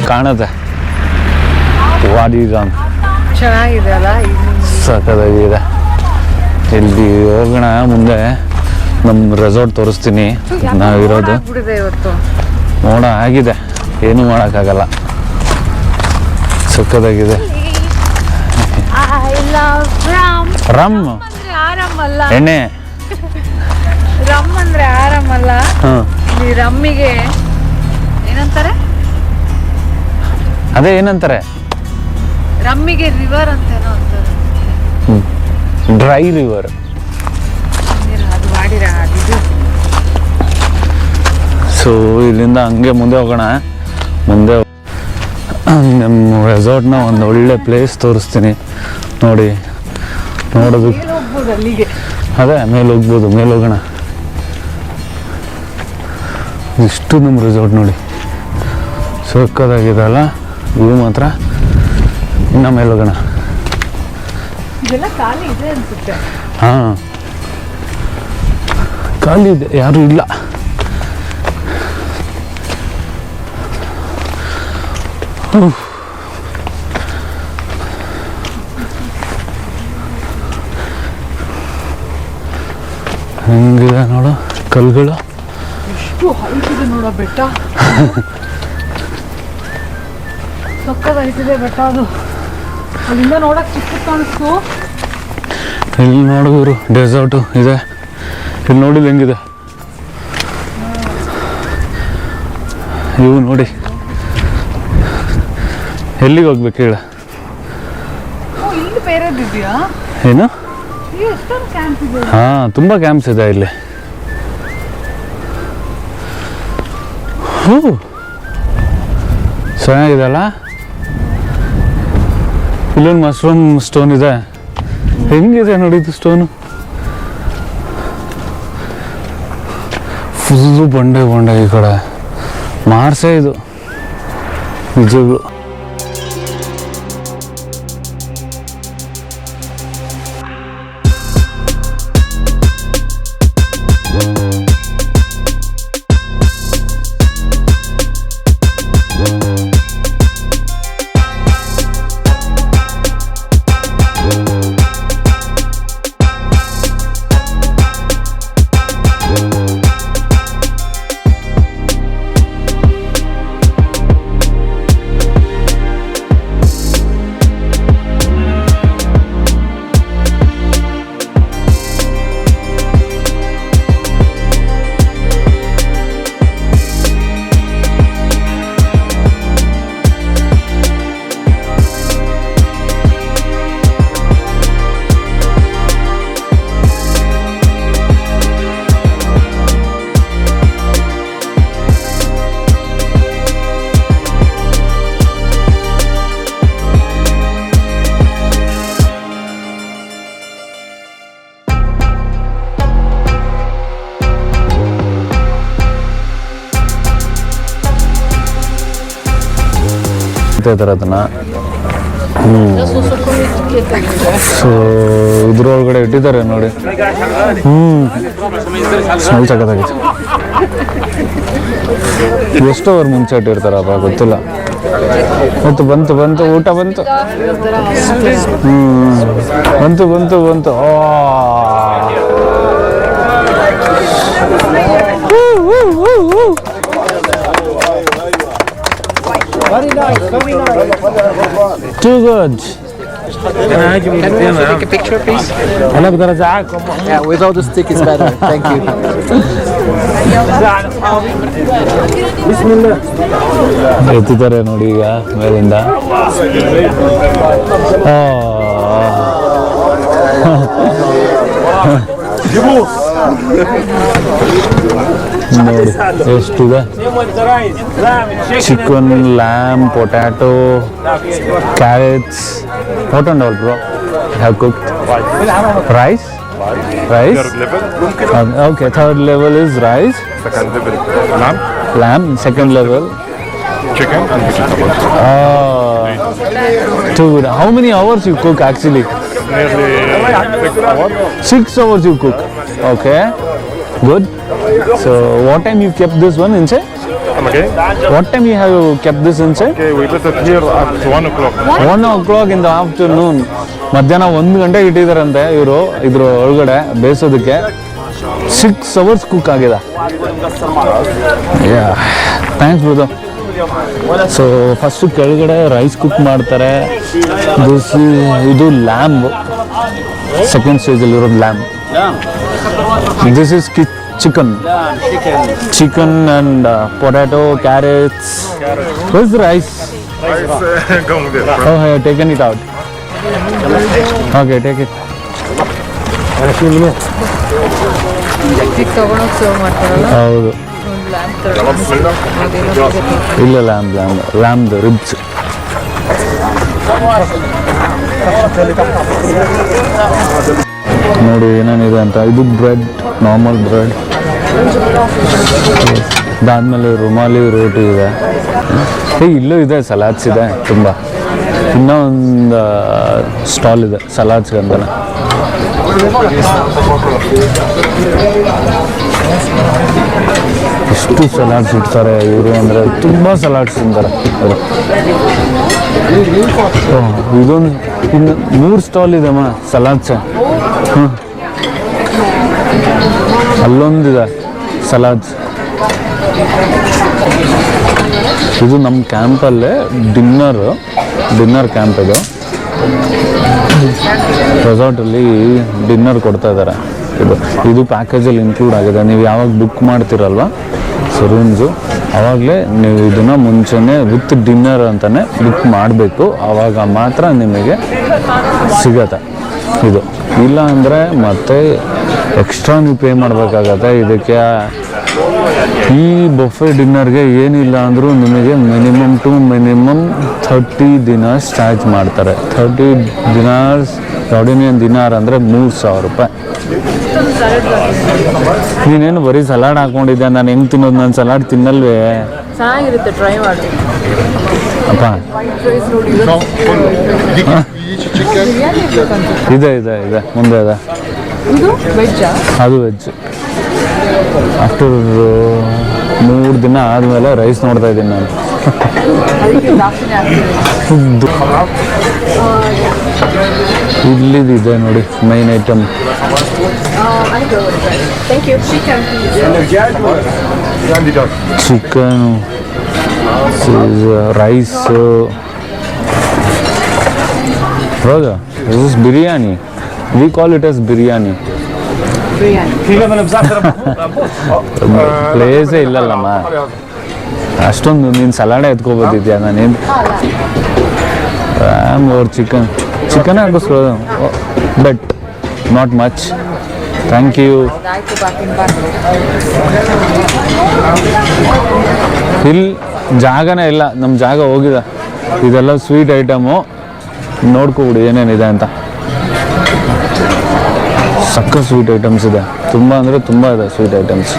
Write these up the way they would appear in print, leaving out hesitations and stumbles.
ಕಾಣುತ್ತೆ ವಾಡಿ ರಾಮ್ ಚೆನ್ನಾಗಿದೆ ಅಲ್ಲ, ಸಖತ್ತಾಗಿದೆ. ಇಲ್ಲಿ ಹೋಗೋಣ ಮುಂದೆ, ನಮ್ಮ ರೆಸಾರ್ಟ್ ತೋರಿಸ್ತೀನಿ. ನಾವಿರೋದು ಮೋಡ ಆಗಿದೆ, ಏನೂ ಮಾಡೋಕ್ಕಾಗಲ್ಲ, ಸಖತ್ತಾಗಿದೆ. ರಮ್ ಎಣ್ಣೆ, ರಮ್ ಅಂದ್ರೆ ಆರಾಮಲ್ಲ, ರಮ್ಮಿಗೆ ಏನಂತಾರೆ? ಅದೇ ಏನಂತಾರೆ, ರಮ್ಮಿಗೆ ರಿವರ್ ಅಂತೇನೋ ಅಂತಾರೆ. Dry river. ಅದು ಮಾಡಿರ ಇದು. ಸೊ ಇಲ್ಲಿಂದ ಹಂಗೆ ಮುಂದೆ ಹೋಗೋಣ. ಮುಂದೆ ನಮ್ಮ ರೆಸಾರ್ಟ್ನ ಒಂದು ಒಳ್ಳೆ ಪ್ಲೇಸ್ ತೋರಿಸ್ತೀನಿ ನೋಡಿ. ನೋಡೋದಕ್ಕೆ ಅಲ್ಲಿಗೆ ಅದೇ ಮೇಲೆ ಹೋಗ್ಬೋದು, ಮೇಲೆ ಹೋಗೋಣ. ಇಷ್ಟು ನಮ್ಮ ರೆಸಾರ್ಟ್ ನೋಡಿ, ಸಕ್ಕತ್ತಾಗಿದೆ ಅಲ್ಲ ವ್ಯೂ ಮಾತ್ರ. ಇನ್ನು ಮೇಲೆ ಹೋಗೋಣ. ಹಾಂ, ಖಾಲಿ ಇದೆ, ಯಾರೂ ಇಲ್ಲ. ಹೆಂಗಿದೆ ನೋಡು ಕಲ್ಗಳು, ಎಷ್ಟು ಹೈಟ್ ಇದೆ ನೋಡೋ ಬೆಟ್ಟ. ಸಕ್ಕತ್ತಾಗಿದೆ ಬೆಟ್ಟ ಅದು. ಅಲ್ಲಿಂದ ನೋಡಕ್ ಚಿಕ್ಕ ಕಾಣಿಸ್ತು. ಇಲ್ಲಿ ನೋಡಿದ್ರು ಡೆಸರ್ಟು ಇದೆ, ಇಲ್ಲಿ ನೋಡಿಲ್ಲ ಹೆಂಗಿದೆ ಇವು ನೋಡಿ. ಎಲ್ಲಿಗೆ ಹೋಗ್ಬೇಕು ಹೇಳ? ಇಲ್ಲಿ ಬೇರೆದಿದೆಯಾ ಏನು? ಎಷ್ಟೊಂದು ಕ್ಯಾಂಪ್ ಇದೆ. ಹಾಂ, ತುಂಬ ಕ್ಯಾಂಪ್ಸ್ ಇದೆ ಇಲ್ಲಿ. ಚೆನ್ನಾಗಿದೆ ಅಲ್ಲ. ಇಲ್ಲೊಂದು ಮಶ್ರೂಮ್ ಸ್ಟೋನ್ ಇದೆ, ಹೆಂಗಿದೆ ನೋಡಿದ್ದು ಸ್ಟೋನು. ಫುಲ್ಲು ಬಂಡೆ ಬಂಡೆ ಈ ಕಡೆ ಮಾರ್ಸೆ ಇದು ನಿಜಗಳು. ಇದ್ದಾರೆ ಅದನ್ನು. ಸೊ ಇದ್ರೊಳಗಡೆ ಇಟ್ಟಿದ್ದಾರೆ ನೋಡಿ. ಸ್ಮೆಲ್ ಸಖತ್ತಾಗಿತ್ತು. ಎಷ್ಟು ಅವರ್ ಮುಂಚೆ ಇಟ್ಟಿರ್ತಾರಪ್ಪ ಗೊತ್ತಿಲ್ಲ. ಬಂತು ಬಂತು ಬಂತು ಊಟ ಬಂತು. ಬಂತು ಬಂತು ಬಂತು. Very nice, very nice. Too good. Can you take a picture, please? Yeah, without the stick is better. Thank you. ಎತ್ತಿದ್ದಾರೆ ನೋಡಿ ಈಗ ಮೇಲಿಂದ. ನೋಡಿ ಎಷ್ಟಿದೆ. Chicken, lamb, potato, carrots. What and all, bro? Have cooked rice. Rice. Third level. Okay, third level is rice. Second level lamb. Lamb. Second level Chicken and vegetables. Too good. How many hours you cook actually? Nearly 6 hours. 6 hours you cook. Okay. Good. So what time you kept this one inside? Come again? What time you have kept this inside? Okay, we left it here at 1 o'clock. 1 o'clock in the afternoon. ಮಧ್ಯಾಹ್ನ 1 ಗಂಟೆಗೆ ಇಟ್ಟಿದ್ದಾರಂತೆ ಇವರು ಇದ್ರ ಒಳಗಡೆ ಬೇಯಿಸೋದಕ್ಕೆ. 6 hours cook ಆಗಿದೆ. Thanks brother. So first ಕೆಳಗಡೆ rice cook ಮಾಡ್ತಾರೆ. ಇದು ಲ್ಯಾಂಬ್, ಸೆಕೆಂಡ್ ಸ್ಟೇಜಲ್ಲಿರೋದು lamb. This is chicken and potato, carrots. Where's the rice? Going there. Oh, I have taken it out. Okay, take it. ತಗೊಂಡೋಗಿ serve ಮಾಡ್ತಾರಲ್ಲ ಹೌದು, ಇಲ್ಲ ಲ್ಯಾಂಬ್ದು ribs. ನೋಡಿ ಏನೇನಿದೆ ಅಂತ. ಇದು ಬ್ರೆಡ್, ನಾರ್ಮಲ್ ಬ್ರೆಡ್. ಅದಾದ್ಮೇಲೆ ರುಮಾಲಿ ರೋಟಿ ಇದೆ. ಇಲ್ಲೂ ಇದೆ, ಸಲಾಡ್ಸ್ ಇದೆ ತುಂಬ. ಇನ್ನೂ ಒಂದು ಸ್ಟಾಲ್ ಇದೆ ಸಲಾಡ್ಸ್ಗೆ ಅಂತಾನೆ. ಎಷ್ಟು ಸಲಾಡ್ಸ್ ಇಡ್ತಾರೆ ಇವರು ಅಂದರೆ, ತುಂಬ ಸಲಾಡ್ಸ್ ತಿಂತಾರೆ ಅವರು. ಇದೊಂದು ಇನ್ನು 3 ಸ್ಟಾಲ್ ಇದೆಮ್ಮ ಸಲಾಡ್ಸ್. ಅಲ್ಲೊಂದಿದೆ ಸಲಾಡ್ಸ್. ಇದು ನಮ್ಮ ಕ್ಯಾಂಪಲ್ಲೇ ಡಿನ್ನರ್ ಕ್ಯಾಂಪ್ ಇದು. ರೆಸಾರ್ಟಲ್ಲಿ ಡಿನ್ನರ್ ಕೊಡ್ತಾ ಇದ್ದಾರೆ. ಇದು ಪ್ಯಾಕೇಜಲ್ಲಿ ಇನ್ಕ್ಲೂಡ್ ಆಗಿದೆ. ನೀವು ಯಾವಾಗ ಬುಕ್ ಮಾಡ್ತಿರಲ್ವ ಸೊ ರೂಮ್ಸು, ಆವಾಗಲೇ ನೀವು ಇದನ್ನು ಮುಂಚೆನೇ ವಿತ್ ಡಿನ್ನರ್ ಅಂತಲೇ ಬುಕ್ ಮಾಡಬೇಕು. ಆವಾಗ ಮಾತ್ರ ನಿಮಗೆ ಸಿಗತ್ತೆ ಇದು. ಇಲ್ಲ ಅಂದರೆ ಮತ್ತೆ ಎಕ್ಸ್ಟ್ರಾ ನೀವು ಪೇ ಮಾಡಬೇಕಾಗತ್ತೆ ಇದಕ್ಕೆ. ಈ ಬಫೆ ಡಿನ್ನರ್ಗೆ ಏನಿಲ್ಲ ಅಂದರೂ ನಿಮಗೆ ಮಿನಿಮಮ್ 30 ದಿನಾರ್ಸ್ ಚಾರ್ಜ್ ಮಾಡ್ತಾರೆ. 30 ದಿನಾರ್ಸ್ ಜಾರ್ಡನಿಯನ್ ದಿನಾರ್ ಅಂದರೆ 3,000 ರೂಪಾಯಿ. ನೀನೇನು ಬರೀ ಸಲಾಡ್ ಹಾಕೊಂಡಿದ್ದೆ, ನಾನು ಹೆಂಗೆ ತಿನ್ನೋದು? ನಾನು ಸಲಾಡ್ ತಿನ್ನಲ್ವೇ? ಚೆನ್ನಾಗಿರುತ್ತೆ, ಟ್ರೈ ಮಾಡಿ ಅಪ್ಪ. ಇದೆ ಮುಂದೆ ಇದೆ. ಇದು ವೆಜ್ಜಾ? ಅದು ವೆಜ್. ಆಫ್ಟರ್ 3 ದಿನ ಆದಮೇಲೆ ರೈಸ್ ನೋಡ್ತಾ ಇದ್ದೀನಿ ನಾನು. ಇಲ್ಲಿದೆ ನೋಡಿ ಮೈನ್ ಐಟಮ್. Chicken, rice. ಹೌದಾ? This is biryani. We call it as biryani. ಪ್ಲೇಸೇ ಇಲ್ಲಲ್ಲಮ್ಮ ಅಷ್ಟೊಂದು. ನೀನು ಸಲಾಡೇ ಎತ್ಕೊಬೋದಿದ್ಯಾ? ನಾನೇನು ರ್ಯಾಮ್ ಓರ್ ಚಿಕನ್ ಹಾಕಿಸ್ಬೋದು, but not much. Thank you. ಇಲ್ಲಿ ಜಾಗನೇ ಇಲ್ಲ, ನಮ್ಮ ಜಾಗ ಹೋಗಿದೆ. ಇದೆಲ್ಲ ಸ್ವೀಟ್ ಐಟಮು, ನೋಡ್ಕೊಬಿಡಿ ಏನೇನಿದೆ ಅಂತ. ಸಕ್ಕ ಸ್ವೀಟ್ ಐಟಮ್ಸ್ ಇದೆ, ತುಂಬ ಅಂದರೆ ತುಂಬ ಇದೆ ಸ್ವೀಟ್ ಐಟಮ್ಸ್.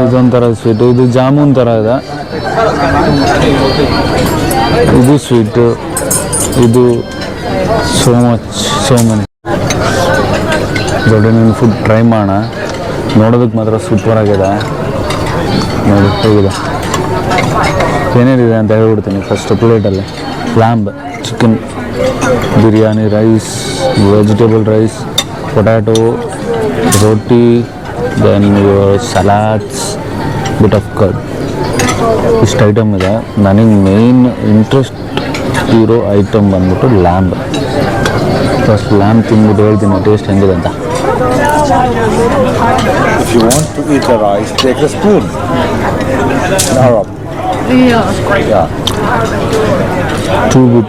ಇದೊಂಥರ ಸ್ವೀಟು, ಇದು ಜಾಮೂನ್ ಥರ ಇದೆ. ಇದು ಸ್ವೀಟು, ಇದು ಸೋ ಮನಿ. ದೊಡ್ಡ ಫುಡ್ ಟ್ರೈ ಮಾಡೋಣ. ನೋಡೋದಕ್ಕೆ ಮಾತ್ರ ಸೂಪರ್ ಆಗಿದೆ. ನೋಡಿ ಹೇಗಿದೆ, ಏನೇನಿದೆ ಅಂತ ಹೇಳ್ಬಿಡ್ತೀನಿ. ಫಸ್ಟ್ ಪ್ಲೇಟಲ್ಲಿ lamb, chicken, biryani, rice, vegetable rice, potato, roti, then salads, bit of curd. ಇಷ್ಟು ಐಟಮ್ ಇದೆ. ನನಗೆ ಮೇನ್ ಇಂಟ್ರೆಸ್ಟ್ ಇರೋ ಐಟಮ್ ಬಂದ್ಬಿಟ್ಟು ಲ್ಯಾಂಬ್. ಫಸ್ಟ್ ಲ್ಯಾಂಬ್ ತಿಂದ್ಬಿಟ್ಟು ಹೇಳ್ತೀನಿ ಟೇಸ್ಟ್ ಹೆಂಗಿದೆ ಅಂತ. If you want to eat the rice, take a spoon. In Arab. Yeah. Too good.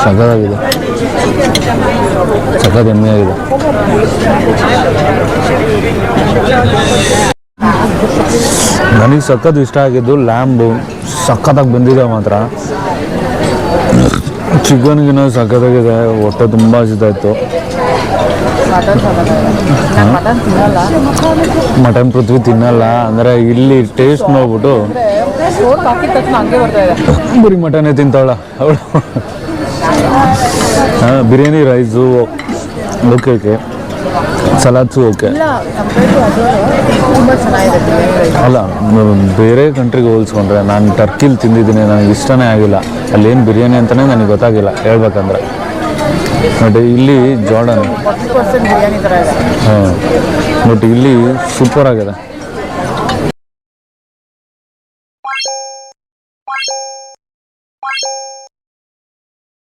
ಸಖತ್ತಾಗಿದೆ, ಸಖತ್ ಎಮ್ಮೆಯಾಗಿದೆ. ನನಗೆ ಸಖತ್ ಇಷ್ಟ ಆಗಿದ್ದು ಲ್ಯಾಂಬು. ಸಖತ್ತಾಗಿ ಬಂದಿದೆ ಮಾತ್ರ. ಚಿಕನ್ಗಿನ ಸಖತ್ತಾಗಿದೆ. ಹೊಟ್ಟೆ ತುಂಬ ಹಸಿತಾಯಿತ್ತು. ಮಟನ್ ಪೃಥ್ವಿ ತಿನ್ನಲ್ಲ ಅಂದರೆ ಇಲ್ಲಿ ಟೇಸ್ಟ್ ನೋಡ್ಬಿಟ್ಟು ಬರೀ ಮಟನೇ ತಿಂತಾಳ ಅವಳು. Biryani rice okay okay, salads okay. ಇಲ್ಲ ಕಂಪೇರ್ ಟು ಅದು ತುಂಬ ಚೆನ್ನಾಗಿದೆ ಬಿರಿಯಾನಿ ರೈಸ್. ಅಲ್ಲ ಬೇರೆ ಕಂಟ್ರಿಗೆ ಹೋಲಿಸ್ಕೊಂಡ್ರೆ ನಾನು ಟರ್ಕಿಲಿ ತಿಂದಿದ್ದೀನಿ, ನನಗೆ ಇಷ್ಟನೇ ಆಗಿಲ್ಲ. ಅಲ್ಲೇನು ಬಿರಿಯಾನಿ ಅಂತಲೇ ನನಗೆ ಗೊತ್ತಾಗಿಲ್ಲ ಹೇಳ್ಬೇಕಂದ್ರೆ. ಬಟ್ ಇಲ್ಲಿ ಜಾರ್ಡನ್ 40% ಬಿರಿಯಾನಿ ಥರ ಇದೆ. ಹಾಂ, ಬಟ್ ಇಲ್ಲಿ ಸೂಪರ್ ಆಗಿದೆ.